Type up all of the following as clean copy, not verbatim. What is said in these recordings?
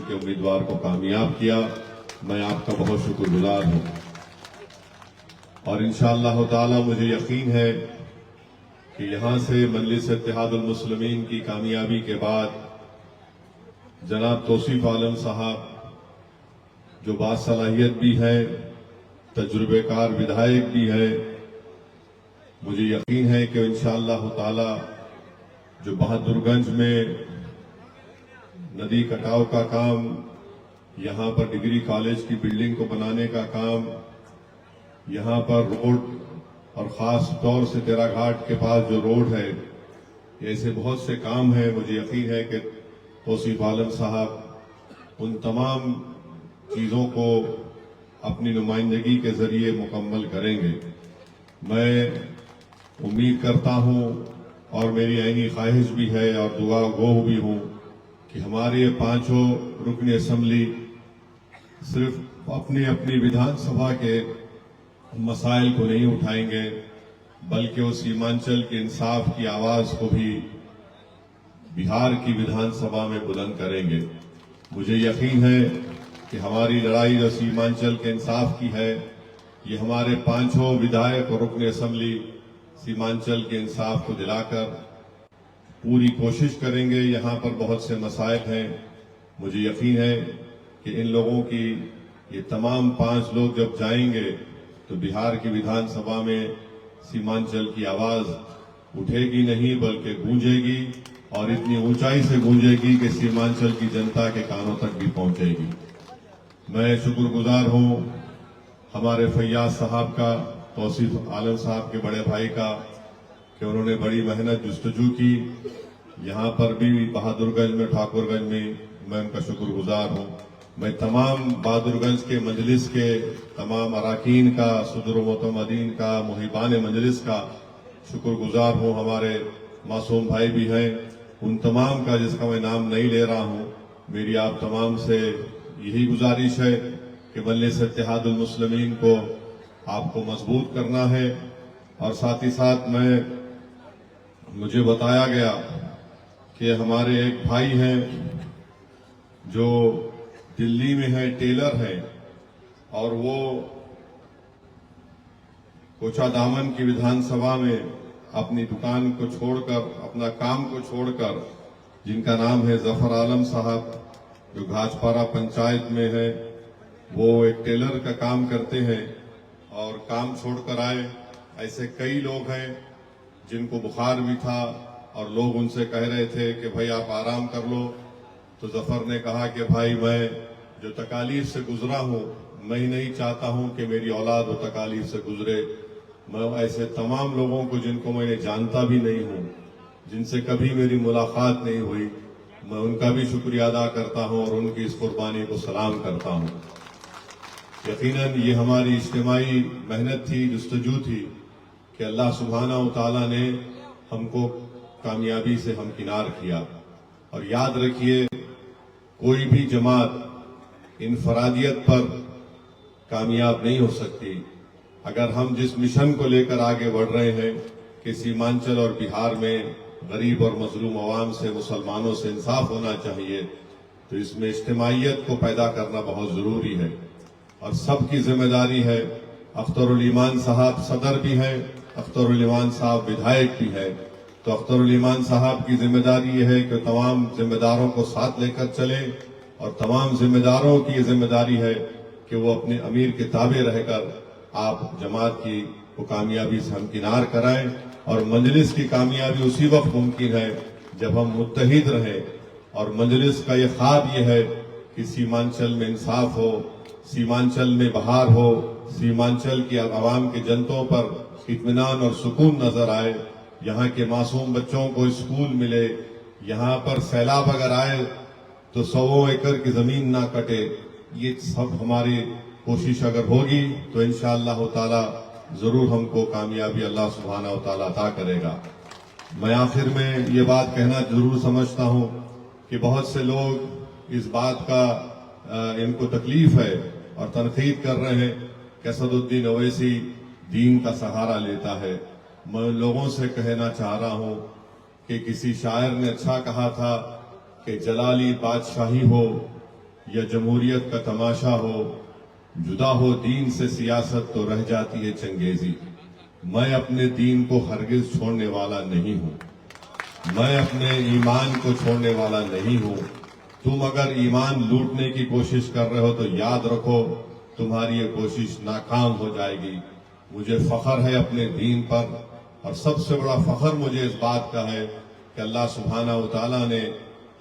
کے امیدوار کو کامیاب کیا. میں آپ کا بہت شکر گزار ہوں اور انشاءاللہ تعالی مجھے یقین ہے کہ یہاں سے مجلس اتحاد المسلمین کی کامیابی کے بعد جناب توصیف عالم صاحب جو باصلاحیت بھی ہے، تجربے کار ودھائک بھی ہے، مجھے یقین ہے کہ انشاءاللہ تعالی جو بہادر گنج میں ندی کٹاؤ کا کام، یہاں پر ڈگری کالج کی بلڈنگ کو بنانے کا کام، یہاں پر روڈ اور خاص طور سے تیرا گھاٹ کے پاس جو روڈ ہے، ایسے بہت سے کام ہیں. مجھے یقین ہے کہ توصیف عالم صاحب ان تمام چیزوں کو اپنی نمائندگی کے ذریعے مکمل کریں گے. میں امید کرتا ہوں اور میری عینی خواہش بھی ہے اور دعا گو بھی ہوں کہ ہمارے پانچوں رکن اسمبلی صرف اپنی اپنی ودھان سبھا کے مسائل کو نہیں اٹھائیں گے بلکہ وہ سیمانچل کے انصاف کی آواز کو بھی بہار کی ودھان سبھا میں بلند کریں گے. مجھے یقین ہے کہ ہماری لڑائی جو سیمانچل کے انصاف کی ہے، یہ ہمارے پانچوں ودھائک اور رکن اسمبلی سیمانچل کے انصاف کو دلا کر پوری کوشش کریں گے. یہاں پر بہت سے مسائل ہیں. مجھے یقین ہے کہ ان لوگوں کی یہ تمام 5 لوگ جب جائیں گے تو بہار کی ودھان سبھا میں سیمانچل کی آواز اٹھے گی نہیں بلکہ گونجے گی اور اتنی اونچائی سے گونجے گی کہ سیمانچل کی جنتا کے کانوں تک بھی پہنچے گی. میں شکر گزار ہوں ہمارے فیاض صاحب کا، توصیف عالم صاحب کے بڑے بھائی کا، کہ انہوں نے بڑی محنت جستجو کی. یہاں پر بھی بہادر گنج میں، ٹھاکر گنج میں ان کا شکر گزار ہوں. میں تمام بہادر گنج کے مجلس کے تمام اراکین کا، صدر و معتمدین کا، محبان مجلس کا شکر گزار ہوں. ہمارے معصوم بھائی بھی ہیں، ان تمام کا جس کا میں نام نہیں لے رہا ہوں. میری آپ تمام سے یہی گزارش ہے کہ مجلس اتحاد المسلمین کو آپ کو مضبوط کرنا ہے. اور ساتھ ہی ساتھ مجھے بتایا گیا کہ ہمارے ایک بھائی ہیں جو دلی میں ہے، ٹیلر ہیں، اور وہ کوچا دامن کی ودھان سبھا میں اپنی دکان کو چھوڑ کر، اپنا کام کو چھوڑ کر، جن کا نام ہے ظفر عالم صاحب جو گھاچپارا پنچایت میں ہے، وہ ایک ٹیلر کا کام کرتے ہیں اور کام چھوڑ کر آئے. ایسے کئی لوگ ہیں جن کو بخار بھی تھا اور لوگ ان سے کہہ رہے تھے کہ بھائی آپ آرام کر لو. تو ظفر نے کہا کہ بھائی میں جو تکالیف سے گزرا ہوں، میں نہیں چاہتا ہوں کہ میری اولاد وہ تکالیف سے گزرے. میں ایسے تمام لوگوں کو جن کو میں نے جانتا بھی نہیں ہوں، جن سے کبھی میری ملاقات نہیں ہوئی، میں ان کا بھی شکریہ ادا کرتا ہوں اور ان کی اس قربانی کو سلام کرتا ہوں. یقیناً یہ ہماری اجتماعی محنت تھی، جستجو تھی کہ اللہ سبحانہ و تعالیٰ نے ہم کو کامیابی سے ہمکنار کیا. اور یاد رکھیے، کوئی بھی جماعت انفرادیت پر کامیاب نہیں ہو سکتی. اگر ہم جس مشن کو لے کر آگے بڑھ رہے ہیں کہ سیمانچل اور بہار میں غریب اور مظلوم عوام سے، مسلمانوں سے انصاف ہونا چاہیے، تو اس میں اجتماعیت کو پیدا کرنا بہت ضروری ہے اور سب کی ذمہ داری ہے. اختر الایمان صاحب صدر بھی ہیں، اختر الایمان صاحب ودھائک بھی ہے. تو اختر الایمان صاحب کی ذمہ داری یہ ہے کہ تمام ذمہ داروں کو ساتھ لے کر چلیں اور تمام ذمہ داروں کی یہ ذمہ داری ہے کہ وہ اپنے امیر کے تابع رہ کر آپ جماعت کی وہ کامیابی سے ہمکنار کرائیں. اور مجلس کی کامیابی اسی وقت ممکن ہے جب ہم متحد رہیں. اور مجلس کا یہ خواب یہ ہے کہ سیمانچل میں انصاف ہو، سیمانچل میں بہار ہو، سیمانچل کی عوام کے جنتوں پر اطمینان اور سکون نظر آئے، یہاں کے معصوم بچوں کو اسکول ملے، یہاں پر سیلاب اگر آئے تو 100 ایکڑ کی زمین نہ کٹے. یہ سب ہماری کوشش اگر ہوگی تو انشاءاللہ تعالی ضرور ہم کو کامیابی اللہ سبحانہ و تعالی عطا کرے گا. میں آخر میں یہ بات کہنا ضرور سمجھتا ہوں کہ بہت سے لوگ اس بات کا ان کو تکلیف ہے اور تنقید کر رہے ہیں کہ اسد الدین اویسی دین کا سہارا لیتا ہے. میں لوگوں سے کہنا چاہ رہا ہوں کہ کسی شاعر نے اچھا کہا تھا کہ جلالی بادشاہی ہو یا جمہوریت کا تماشا ہو، جدا ہو دین سے سیاست تو رہ جاتی ہے چنگیزی۔ میں اپنے دین کو ہرگز چھوڑنے والا نہیں ہوں، میں اپنے ایمان کو چھوڑنے والا نہیں ہوں۔ تم اگر ایمان لوٹنے کی کوشش کر رہے ہو تو یاد رکھو تمہاری یہ کوشش ناکام ہو جائے گی۔ مجھے فخر ہے اپنے دین پر، اور سب سے بڑا فخر مجھے اس بات کا ہے کہ اللہ سبحانہ و تعالیٰ نے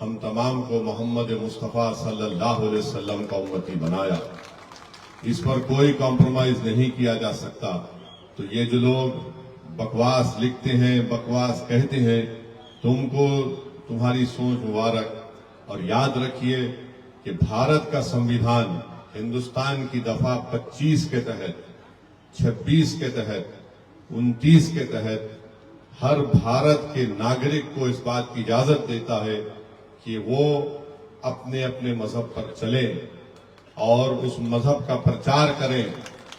ہم تمام کو محمد مصطفیٰ صلی اللہ علیہ وسلم کا امتی بنایا۔ اس پر کوئی کمپرومائز نہیں کیا جا سکتا۔ تو یہ جو لوگ بکواس لکھتے ہیں، بکواس کہتے ہیں، تم کو تمہاری سوچ مبارک۔ اور یاد رکھیے کہ بھارت کا سنویدھان ہندوستان کی دفعہ 25 کے تحت، 26 کے تحت، 29 کے تحت ہر بھارت کے ناگرک کو اس بات کی اجازت دیتا ہے کہ وہ اپنے اپنے مذہب پر چلیں اور اس مذہب کا پرچار کریں،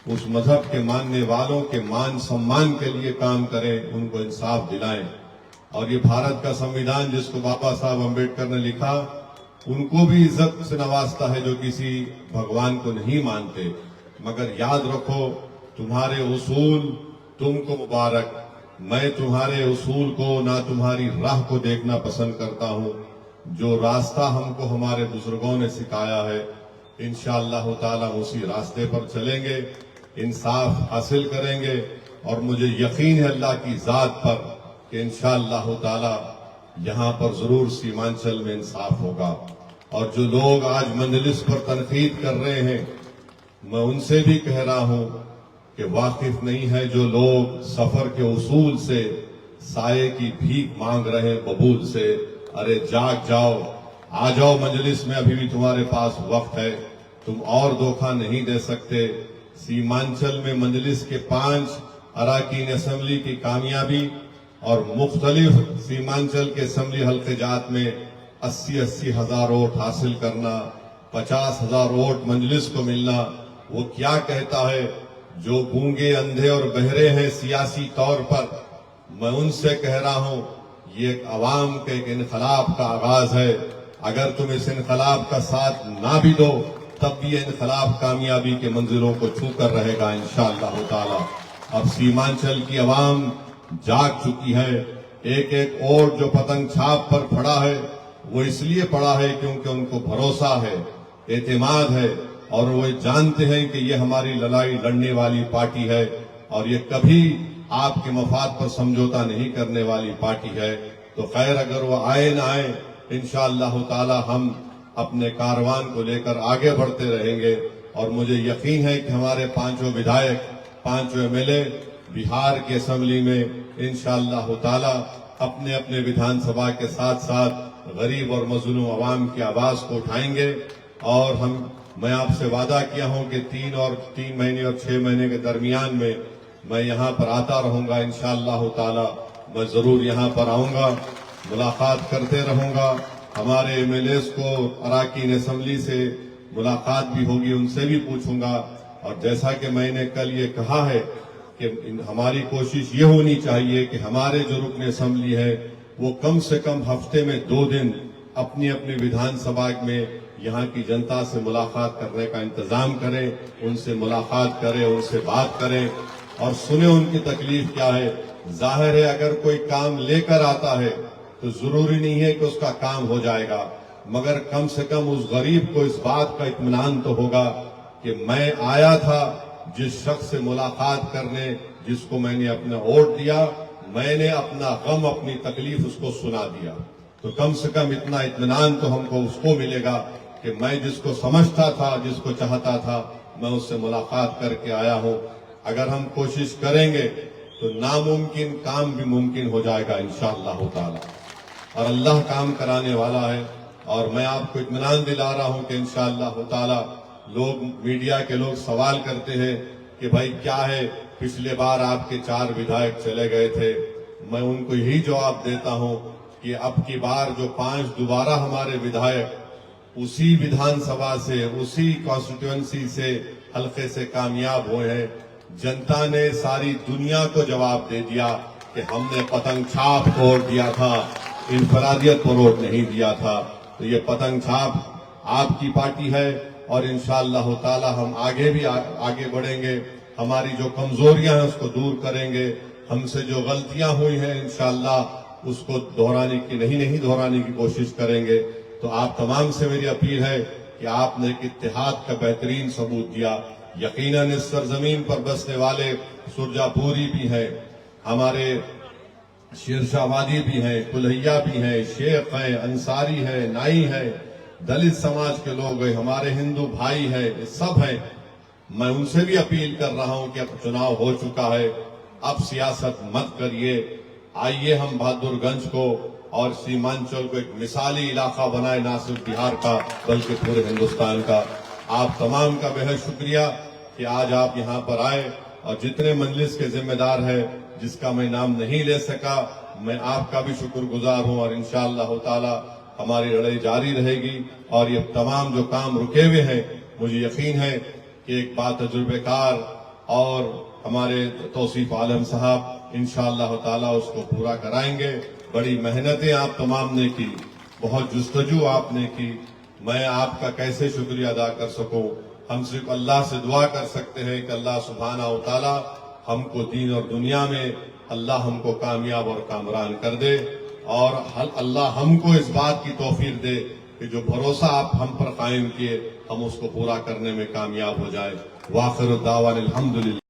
اس مذہب کے ماننے والوں کے مان سمان کے لیے کام کریں، ان کو انصاف دلائیں۔ اور یہ بھارت کا سنویدھان جس کو بابا صاحب امبیڈکر نے لکھا، ان کو بھی عزت سے نوازتا ہے جو کسی بھگوان کو نہیں مانتے۔ مگر یاد رکھو تمہارے اصول تم کو مبارک، میں تمہارے اصول کو نہ تمہاری راہ کو دیکھنا پسند کرتا ہوں۔ جو راستہ ہم کو ہمارے بزرگوں نے سکھایا ہے، انشاءاللہ تعالیٰ اسی راستے پر چلیں گے، انصاف حاصل کریں گے، اور مجھے یقین ہے اللہ کی ذات پر کہ انشاءاللہ تعالیٰ یہاں پر ضرور سیمانچل میں انصاف ہوگا۔ اور جو لوگ آج مجلس پر تنقید کر رہے ہیں، میں ان سے بھی کہہ رہا ہوں کہ واقف نہیں ہے جو لوگ سفر کے اصول سے سائے کی بھیک مانگ رہے ہیں قبول سے۔ ارے جاگ جاؤ، آ جاؤ مجلس میں، ابھی بھی تمہارے پاس وقت ہے، تم اور دھوکہ نہیں دے سکتے۔ سیمانچل میں مجلس کے 5 اراکین اسمبلی کی کامیابی اور مختلف سیمانچل کے اسمبلی حلقے جات میں 80 ہزار ووٹ حاصل کرنا، 50 ہزار ووٹ مجلس کو ملنا، وہ کیا کہتا ہے؟ جو گونگے اندھے اور بہرے ہیں سیاسی طور پر، میں ان سے کہہ رہا ہوں یہ ایک عوام کے ایک انقلاب کا آغاز ہے۔ اگر تم اس انقلاب کا ساتھ نہ بھی دو تب بھی یہ انقلاب کامیابی کے منزلوں کو چھو کر رہے گا انشاءاللہ تعالی۔ اب سیمانچل کی عوام جاگ چکی ہے۔ ایک ایک ووٹ جو پتنگ چھاپ پر پڑا ہے وہ اس لیے پڑا ہے کیونکہ ان کو بھروسہ ہے، اعتماد ہے، اور وہ جانتے ہیں کہ یہ ہماری لڑائی لڑنے والی پارٹی ہے اور یہ کبھی آپ کے مفاد پر سمجھوتا نہیں کرنے والی پارٹی ہے۔ تو خیر اگر وہ آئے نہ آئے، انشاءاللہ تعالی ہم اپنے کاروان کو لے کر آگے بڑھتے رہیں گے۔ اور مجھے یقین ہے کہ ہمارے 5 ودھائک، 5 ایم ایل اے بہار کے اسمبلی میں انشاءاللہ تعالی اپنے اپنے ودھان سبھا کے ساتھ ساتھ غریب اور مظلوم عوام کی آواز کو اٹھائیں گے۔ اور میں آپ سے وعدہ کیا ہوں کہ 3 مہینے اور 6 مہینے کے درمیان میں میں یہاں پر آتا رہوں گا انشاءاللہ تعالی۔ میں ضرور یہاں پر آؤں گا، ملاقات کرتے رہوں گا۔ ہمارے ایم ایل ایز کو اراکین اسمبلی سے ملاقات بھی ہوگی، ان سے بھی پوچھوں گا۔ اور جیسا کہ میں نے کل یہ کہا ہے کہ ہماری کوشش یہ ہونی چاہیے کہ ہمارے جو رکن اسمبلی ہے وہ کم سے کم ہفتے میں 2 دن اپنی اپنی ودھان سبھا میں یہاں کی جنتا سے ملاقات کرنے کا انتظام کریں، ان سے ملاقات کریں، ان سے بات کریں اور سنیں ان کی تکلیف کیا ہے۔ ظاہر ہے اگر کوئی کام لے کر آتا ہے تو ضروری نہیں ہے کہ اس کا کام ہو جائے گا، مگر کم سے کم اس غریب کو اس بات کا اطمینان تو ہوگا کہ میں آیا تھا جس شخص سے ملاقات کرنے، جس کو میں نے اپنا ووٹ دیا، میں نے اپنا غم، اپنی تکلیف اس کو سنا دیا۔ تو کم سے کم اتنا اطمینان تو ہم کو اس کو ملے گا کہ میں جس کو سمجھتا تھا، جس کو چاہتا تھا، میں اس سے ملاقات کر کے آیا ہوں۔ اگر ہم کوشش کریں گے تو ناممکن کام بھی ممکن ہو جائے گا انشاءاللہ تعالی۔ اور اللہ کام کرانے والا ہے، اور میں آپ کو اطمینان دلا رہا ہوں کہ انشاءاللہ تعالی لوگ، میڈیا کے لوگ سوال کرتے ہیں کہ بھائی کیا ہے، پچھلے بار آپ کے 4 ودھائک چلے گئے تھے۔ میں ان کو یہی جواب دیتا ہوں کہ اب کی بار جو 5 دوبارہ ہمارے ودھائک اسی ودھان سبھا سے، اسی کانسٹیٹوئنسی سے، حلقے سے کامیاب ہوئے ہیں۔ جنتا نے ساری دنیا کو جواب دے دیا کہ ہم نے پتنگ چھاپ کو ووٹ دیا تھا، انفرادیت پر ووٹ نہیں دیا تھا۔ تو یہ پتنگ چھاپ آپ کی پارٹی ہے اور انشاءاللہ تعالی ہم آگے بھی آگے بڑھیں گے. ہماری جو کمزوریاں ہیں اس کو دور کریں گے. ہم سے جو غلطیاں ہوئی ہیں انشاءاللہ اس کو نہیں دہرانے کی کوشش کریں گے. تو آپ تمام سے میری اپیل ہے کہ آپ نے ایک اتحاد کا بہترین ثبوت دیا. یقیناً اس سرزمین پر بسنے والے سرجا پوری بھی ہیں, ہمارے شیرشاہ وادی بھی ہیں, کلہیا بھی ہیں, شیخ ہیں, انصاری ہیں, نائی ہیں, دلت سماج کے لوگ ہیں, ہمارے ہندو بھائی ہیں, یہ سب ہیں. میں ان سے بھی اپیل کر رہا ہوں کہ اب چناؤ ہو چکا ہے, اب سیاست مت کریے. آئیے ہم بہادر گنج کو اور سیمانچل کو ایک مثالی علاقہ بنائے, نہ صرف بہار کا بلکہ پورے ہندوستان کا. آپ تمام کا بہت شکریہ کہ آج آپ یہاں پر آئے, اور جتنے مجلس کے ذمہ دار ہیں جس کا میں نام نہیں لے سکا, میں آپ کا بھی شکر گزار ہوں. اور انشاءاللہ تعالی ہماری لڑائی جاری رہے گی. اور یہ تمام جو کام رکے ہوئے ہیں, مجھے یقین ہے کہ ایک بات تجربہ کار اور ہمارے توصیف عالم صاحب انشاءاللہ تعالی اس کو پورا کرائیں گے. بڑی محنتیں آپ تمام نے کی, بہت جستجو آپ نے کی. میں آپ کا کیسے شکریہ ادا کر سکوں. ہم صرف اللہ سے دعا کر سکتے ہیں کہ اللہ سبحانہ و تعالی ہم کو دین اور دنیا میں اللہ ہم کو کامیاب اور کامران کر دے, اور اللہ ہم کو اس بات کی توفیق دے کہ جو بھروسہ آپ ہم پر قائم کیے ہم اس کو پورا کرنے میں کامیاب ہو جائے. وآخر الدعوانا الحمدللہ.